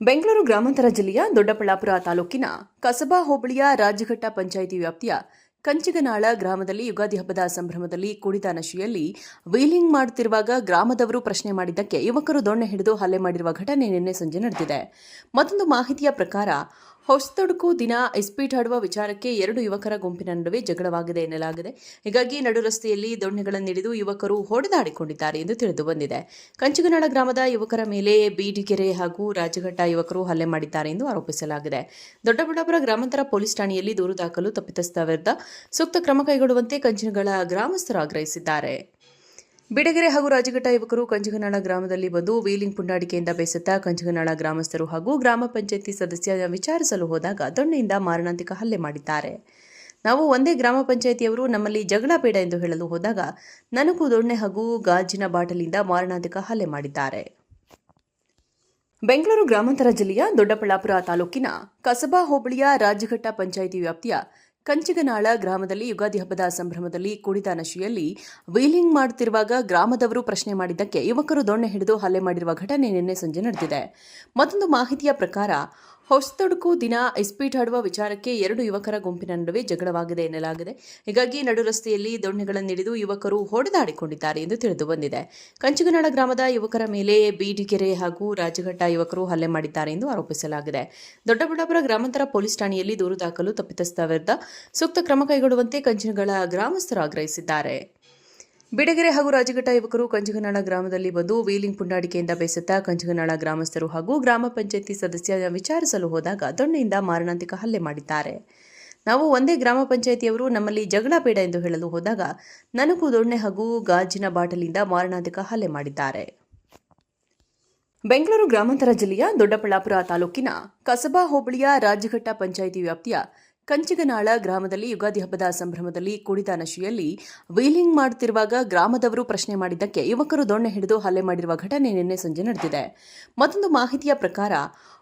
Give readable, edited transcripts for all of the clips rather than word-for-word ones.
ಬೆಂಗಳೂರು ಗ್ರಾಮಾಂತರ ಜಿಲ್ಲೆಯ ದೊಡ್ಡಬಳ್ಳಾಪುರ ತಾಲೂಕಿನ ಕಸಬಾ ಹೋಬಳಿಯ ರಾಜಘಟ್ಟ ಪಂಚಾಯಿತಿ ವ್ಯಾಪ್ತಿಯ ಕಂಚಿಗನಾಳ ಗ್ರಾಮದಲ್ಲಿ ಯುಗಾದಿ ಹಬ್ಬದ ಸಂಭ್ರಮದಲ್ಲಿ ಕುಡಿದ ನಶೆಯಲ್ಲಿ ವೀಲಿಂಗ್ ಮಾಡುತ್ತಿರುವಾಗ ಗ್ರಾಮದವರು ಪ್ರಶ್ನೆ ಮಾಡಿದ್ದಕ್ಕೆ ಯುವಕರು ದೊಣ್ಣೆ ಹಿಡಿದು ಹಲ್ಲೆ ಮಾಡಿರುವ ಘಟನೆ ನಿನ್ನೆ ಸಂಜೆ ನಡೆದಿದೆ. ಮತ್ತೊಂದು ಮಾಹಿತಿಯ ಪ್ರಕಾರ ಹೊಸತೊಡಕು ದಿನ ಇಸ್ಪೀಟ್ ಆಡುವ ವಿಚಾರಕ್ಕೆ ಎರಡು ಯುವಕರ ಗುಂಪಿನ ನಡುವೆ ಜಗಳವಾಗಿದೆ ಎನ್ನಲಾಗಿದೆ. ಹೀಗಾಗಿ ನಡು ರಸ್ತೆಯಲ್ಲಿ ದೊಣ್ಣೆಗಳನ್ನಿಡಿದು ಯುವಕರು ಹೊಡೆದಾಡಿಕೊಂಡಿದ್ದಾರೆ ಎಂದು ತಿಳಿದು ಬಂದಿದೆ. ಕಂಚಿಗನಾಳ ಗ್ರಾಮದ ಯುವಕರ ಮೇಲೆ ಬೀಡಿಗೆರೆ ಹಾಗೂ ರಾಜಘಟ್ಟ ಯುವಕರು ಹಲ್ಲೆ ಮಾಡಿದ್ದಾರೆ ಎಂದು ಆರೋಪಿಸಲಾಗಿದೆ. ದೊಡ್ಡಬಳ್ಳಾಪುರ ಗ್ರಾಮಾಂತರ ಪೊಲೀಸ್ ಠಾಣೆಯಲ್ಲಿ ದೂರು ದಾಖಲು, ತಪ್ಪಿತಸ್ಥರ ವಿರುದ್ಧ ಸೂಕ್ತ ಕ್ರಮ ಕೈಗೊಳ್ಳುವಂತೆ ಕಂಚಿಗನಾಳ ಗ್ರಾಮಸ್ಥರು ಆಗ್ರಹಿಸಿದ್ದಾರೆ. ಬಿಡಗೆರೆ ಹಾಗೂ ರಾಜಘಟ್ಟ ಯುವಕರು ಕಂಚಿಗನಾಳ ಗ್ರಾಮದಲ್ಲಿ ಬಂದು ವೀಲಿಂಗ್ ಪುಂಡಾಟಿಕೆಯಿಂದ ಬೇಸತ್ತ ಕಂಚಿಗನಾಳ ಗ್ರಾಮಸ್ಥರು ಹಾಗೂ ಗ್ರಾಮ ಪಂಚಾಯಿತಿ ಸದಸ್ಯ ವಿಚಾರಿಸಲು ಹೋದಾಗ ದೊಣ್ಣೆಯಿಂದ ಮಾರಣಾಂತಿಕ ಹಲ್ಲೆ ಮಾಡಿದ್ದಾರೆ. ನಾವು ಒಂದೇ ಗ್ರಾಮ ಪಂಚಾಯಿತಿಯವರು, ನಮ್ಮಲ್ಲಿ ಜಗಳ ಬೇಡ ಎಂದು ಹೇಳಲು ಹೋದಾಗ ನನಗೂ ದೊಣ್ಣೆ ಹಾಗೂ ಗಾಜಿನ ಬಾಟಲಿಯಿಂದ ಮಾರಣಾಂತಿಕ ಹಲ್ಲೆ ಮಾಡಿದ್ದಾರೆ. ಬೆಂಗಳೂರು ಗ್ರಾಮಾಂತರ ಜಿಲ್ಲೆಯ ದೊಡ್ಡಬಳ್ಳಾಪುರ ತಾಲೂಕಿನ ಕಸಬಾ ಹೋಬಳಿಯ ರಾಜಘಟ್ಟ ಪಂಚಾಯಿತಿ ವ್ಯಾಪ್ತಿಯ ಕಂಚಿಗನಾಳ ಗ್ರಾಮದಲ್ಲಿ ಯುಗಾದಿ ಹಬ್ಬದ ಸಂಭ್ರಮದಲ್ಲಿ ಕುಡಿದ ನಶೆಯಲ್ಲಿ ವೀಲಿಂಗ್ ಮಾಡುತ್ತಿರುವಾಗ ಗ್ರಾಮದವರು ಪ್ರಶ್ನೆ ಮಾಡಿದ್ದಕ್ಕೆ ಯುವಕರು ದೊಣ್ಣೆ ಹಿಡಿದು ಹಲ್ಲೆ ಮಾಡಿರುವ ಘಟನೆ ನಿನ್ನೆ ಸಂಜೆ ನಡೆದಿದೆ. ಮತ್ತೊಂದು ಮಾಹಿತಿಯ ಪ್ರಕಾರ ಹೊಸತೊಡಕು ದಿನ ಇಸ್ಪೀಟ್ ಆಡುವ ವಿಚಾರಕ್ಕೆ ಎರಡು ಯುವಕರ ಗುಂಪಿನ ನಡುವೆ ಜಗಳವಾಗಿದೆ ಎನ್ನಲಾಗಿದೆ. ಹೀಗಾಗಿ ನಡು ರಸ್ತೆಯಲ್ಲಿ ದೊಣ್ಣೆಗಳನ್ನಿಡಿದು ಯುವಕರು ಹೊಡೆದಾಡಿಕೊಂಡಿದ್ದಾರೆ ಎಂದು ತಿಳಿದು ಬಂದಿದೆ. ಕಂಚಿಗನಾಳ ಗ್ರಾಮದ ಯುವಕರ ಮೇಲೆ ಬೀಡಿಗೆರೆ ಹಾಗೂ ರಾಜಘಟ್ಟ ಯುವಕರು ಹಲ್ಲೆ ಮಾಡಿದ್ದಾರೆ ಎಂದು ಆರೋಪಿಸಲಾಗಿದೆ. ದೊಡ್ಡಬಳ್ಳಾಪುರ ಗ್ರಾಮಾಂತರ ಪೊಲೀಸ್ ಠಾಣೆಯಲ್ಲಿ ದೂರು ದಾಖಲು, ತಪ್ಪಿತಸ್ಥರ ವಿರುದ್ಧ ಸೂಕ್ತ ಕ್ರಮ ಕೈಗೊಳ್ಳುವಂತೆ ಕಂಚಿಗನಾಳ ಗ್ರಾಮಸ್ಥರು ಆಗ್ರಹಿಸಿದ್ದಾರೆ. ಬಿಡಗೆರೆ ಹಾಗೂ ರಾಜಘಟ್ಟ ಯುವಕರು ಕಂಚಿಗನಾಳ ಗ್ರಾಮದಲ್ಲಿ ಬಂದು ವೀಲಿಂಗ್ ಪುಂಡಾಟಿಕೆಯಿಂದ ಬೇಸತ್ತ ಕಂಚಿಗನಾಳ ಗ್ರಾಮಸ್ಥರು ಹಾಗೂ ಗ್ರಾಮ ಪಂಚಾಯಿತಿ ಸದಸ್ಯ ವಿಚಾರಿಸಲು ಹೋದಾಗ ದೊಣ್ಣೆಯಿಂದ ಮಾರಣಾಂತಿಕ ಹಲ್ಲೆ ಮಾಡಿದ್ದಾರೆ. ನಾವು ಒಂದೇ ಗ್ರಾಮ ಪಂಚಾಯಿತಿಯವರು, ನಮ್ಮಲ್ಲಿ ಜಗಳ ಬೇಡ ಎಂದು ಹೇಳಲು ಹೋದಾಗ ನನಗೂ ದೊಣ್ಣೆ ಹಾಗೂ ಗಾಜಿನ ಬಾಟಲಿಯಿಂದ ಮಾರಣಾಂತಿಕ ಹಲ್ಲೆ ಮಾಡಿದ್ದಾರೆ. ಬೆಂಗಳೂರು ಗ್ರಾಮಾಂತರ ಜಿಲ್ಲೆಯ ದೊಡ್ಡಬಳ್ಳಾಪುರ ತಾಲೂಕಿನ ಕಸಬಾ ಹೋಬಳಿಯ ರಾಜಘಟ್ಟ ಪಂಚಾಯಿತಿ ವ್ಯಾಪ್ತಿಯ ಕಂಚಿಗನಾಳ ಗ್ರಾಮದಲ್ಲಿ ಯುಗಾದಿ ಹಬ್ಬದ ಸಂಭ್ರಮದಲ್ಲಿ ಕುಡಿದ ನಶೆಯಲ್ಲಿ ವೀಲಿಂಗ್ ಮಾಡುತ್ತಿರುವಾಗ ಗ್ರಾಮದವರು ಪ್ರಶ್ನೆ ಮಾಡಿದ್ದಕ್ಕೆ ಯುವಕರು ದೊಣ್ಣೆ ಹಿಡಿದು ಹಲ್ಲೆ ಮಾಡಿರುವ ಘಟನೆ ನಿನ್ನೆ ಸಂಜೆ ನಡೆದಿದೆ. ಮತ್ತೊಂದು ಮಾಹಿತಿಯ ಪ್ರಕಾರ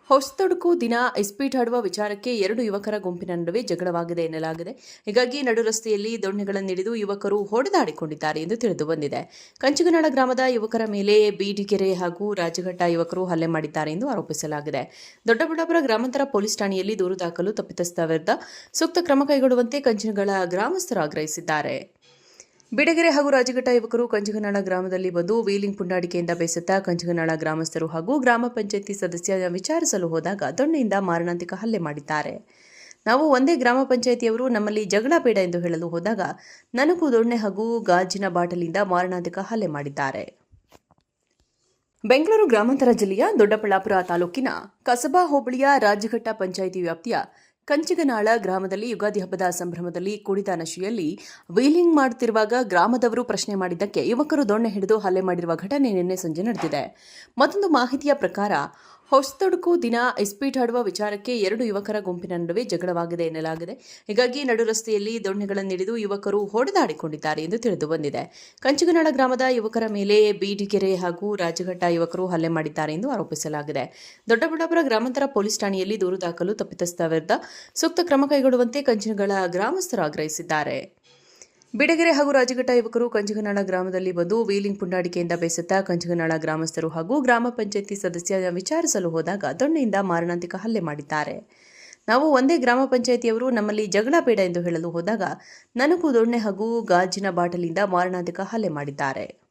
ಹೊಸತೊಡಕು ದಿನ ಇಸ್ಪೀಟ್ ಆಡುವ ವಿಚಾರಕ್ಕೆ ಎರಡು ಯುವಕರ ಗುಂಪಿನ ನಡುವೆ ಜಗಳವಾಗಿದೆ ಎನ್ನಲಾಗಿದೆ. ಹೀಗಾಗಿ ನಡು ರಸ್ತೆಯಲ್ಲಿ ದೊಣ್ಣೆಗಳನ್ನಿಡಿದು ಯುವಕರು ಹೊಡೆದಾಡಿಕೊಂಡಿದ್ದಾರೆ ಎಂದು ತಿಳಿದು ಬಂದಿದೆ. ಕಂಚಿಗನಾಳ ಗ್ರಾಮದ ಯುವಕರ ಮೇಲೆ ಬೀಡಿಗೆರೆ ಹಾಗೂ ರಾಜಘಟ್ಟ ಯುವಕರು ಹಲ್ಲೆ ಮಾಡಿದ್ದಾರೆ ಎಂದು ಆರೋಪಿಸಲಾಗಿದೆ. ದೊಡ್ಡಬಳ್ಳಾಪುರ ಗ್ರಾಮಾಂತರ ಪೊಲೀಸ್ ಠಾಣೆಯಲ್ಲಿ ದೂರು ದಾಖಲು, ತಪ್ಪಿತಸ್ಥರ ವಿರುದ್ಧ ಸೂಕ್ತ ಕ್ರಮ ಕೈಗೊಳ್ಳುವಂತೆ ಕಂಚಿಗನಾಳ ಗ್ರಾಮಸ್ಥರು ಆಗ್ರಹಿಸಿದ್ದಾರೆ. ಬಿಡಗೆರೆ ಹಾಗೂ ರಾಜಘಟ್ಟ ಯುವಕರು ಕಂಚಿಗನಾಳ ಗ್ರಾಮದಲ್ಲಿ ಬಂದು ವೀಲಿಂಗ್ ಪುಂಡಾಟಿಕೆಯಿಂದ ಬೇಸತ್ತ ಕಂಚಿಗನಾಳ ಗ್ರಾಮಸ್ಥರು ಹಾಗೂ ಗ್ರಾಮ ಪಂಚಾಯಿತಿ ಸದಸ್ಯ ವಿಚಾರಿಸಲು ಹೋದಾಗ ದೊಣ್ಣೆಯಿಂದ ಮಾರಣಾಂತಿಕ ಹಲ್ಲೆ ಮಾಡಿದ್ದಾರೆ. ನಾವು ಒಂದೇ ಗ್ರಾಮ ಪಂಚಾಯಿತಿಯವರು, ನಮ್ಮಲ್ಲಿ ಜಗಳ ಬೇಡ ಎಂದು ಹೇಳಲು ಹೋದಾಗ ನನಗೂ ದೊಣ್ಣೆ ಹಾಗೂ ಗಾಜಿನ ಬಾಟಲಿಯಿಂದ ಮಾರಣಾಂತಿಕ ಹಲ್ಲೆ ಮಾಡಿದ್ದಾರೆ. ಬೆಂಗಳೂರು ಗ್ರಾಮಾಂತರ ಜಿಲ್ಲೆಯ ದೊಡ್ಡಬಳ್ಳಾಪುರ ತಾಲೂಕಿನ ಕಸಬಾ ಹೋಬಳಿಯ ರಾಜಘಟ್ಟ ಪಂಚಾಯಿತಿ ವ್ಯಾಪ್ತಿಯ ಕಂಚಿಗನಾಳ ಗ್ರಾಮದಲ್ಲಿ ಯುಗಾದಿ ಹಬ್ಬದ ಸಂಭ್ರಮದಲ್ಲಿ ಕುಡಿದ ನಶೆಯಲ್ಲಿ ವೀಲಿಂಗ್ ಮಾಡುತ್ತಿರುವಾಗ ಗ್ರಾಮದವರು ಪ್ರಶ್ನೆ ಮಾಡಿದ್ದಕ್ಕೆ ಯುವಕರು ದೊಣ್ಣೆ ಹಿಡಿದು ಹಲ್ಲೆ ಮಾಡಿರುವ ಘಟನೆ ನಿನ್ನೆ ಸಂಜೆ ನಡೆದಿದೆ. ಮತ್ತೊಂದು ಮಾಹಿತಿಯ ಪ್ರಕಾರ ಹೊಸತೊಡಕು ದಿನ ಇಸ್ಪೀಟ್ ಆಡುವ ವಿಚಾರಕ್ಕೆ ಎರಡು ಯುವಕರ ಗುಂಪಿನ ನಡುವೆ ಜಗಳವಾಗಿದೆ ಎನ್ನಲಾಗಿದೆ. ಹೀಗಾಗಿ ನಡು ರಸ್ತೆಯಲ್ಲಿ ದೊಣ್ಣೆಗಳನ್ನಿಡಿದು ಯುವಕರು ಹೊಡೆದಾಡಿಕೊಂಡಿದ್ದಾರೆ ಎಂದು ತಿಳಿದು ಬಂದಿದೆ. ಕಂಚಿಗನಾಳ ಗ್ರಾಮದ ಯುವಕರ ಮೇಲೆ ಬೀಡಿಗೆರೆ ಹಾಗೂ ರಾಜಘಟ್ಟ ಯುವಕರು ಹಲ್ಲೆ ಮಾಡಿದ್ದಾರೆ ಎಂದು ಆರೋಪಿಸಲಾಗಿದೆ. ದೊಡ್ಡಬಳ್ಳಾಪುರ ಗ್ರಾಮಾಂತರ ಪೊಲೀಸ್ ಠಾಣೆಯಲ್ಲಿ ದೂರು ದಾಖಲು, ತಪ್ಪಿತಸ್ಥರ ವಿರುದ್ಧ ಸೂಕ್ತ ಕ್ರಮ ಕೈಗೊಳ್ಳುವಂತೆ ಕಂಚಿಗನಾಳ ಗ್ರಾಮಸ್ಥರು ಆಗ್ರಹಿಸಿದ್ದಾರೆ. ಬಿಡಗೆರೆ ಹಾಗೂ ರಾಜಘಟ್ಟ ಯುವಕರು ಕಂಚಿಗನಾಳ ಗ್ರಾಮದಲ್ಲಿ ಬಂದು ವೀಲಿಂಗ್ ಪುಂಡಾಟಿಕೆಯಿಂದ ಬೇಸತ್ತ ಕಂಚಿಗನಾಳ ಗ್ರಾಮಸ್ಥರು ಹಾಗೂ ಗ್ರಾಮ ಪಂಚಾಯಿತಿ ಸದಸ್ಯ ವಿಚಾರಿಸಲು ಹೋದಾಗ ದೊಣ್ಣೆಯಿಂದ ಮಾರಣಾಂತಿಕ ಹಲ್ಲೆ ಮಾಡಿದ್ದಾರೆ. ನಾವು ಒಂದೇ ಗ್ರಾಮ ಪಂಚಾಯಿತಿಯವರು, ನಮ್ಮಲ್ಲಿ ಜಗಳ ಬೇಡ ಎಂದು ಹೇಳಲು ಹೋದಾಗ ನನಗೂ ದೊಣ್ಣೆ ಹಾಗೂ ಗಾಜಿನ ಬಾಟಲಿಯಿಂದ ಮಾರಣಾಂತಿಕ ಹಲ್ಲೆ ಮಾಡಿದ್ದಾರೆ.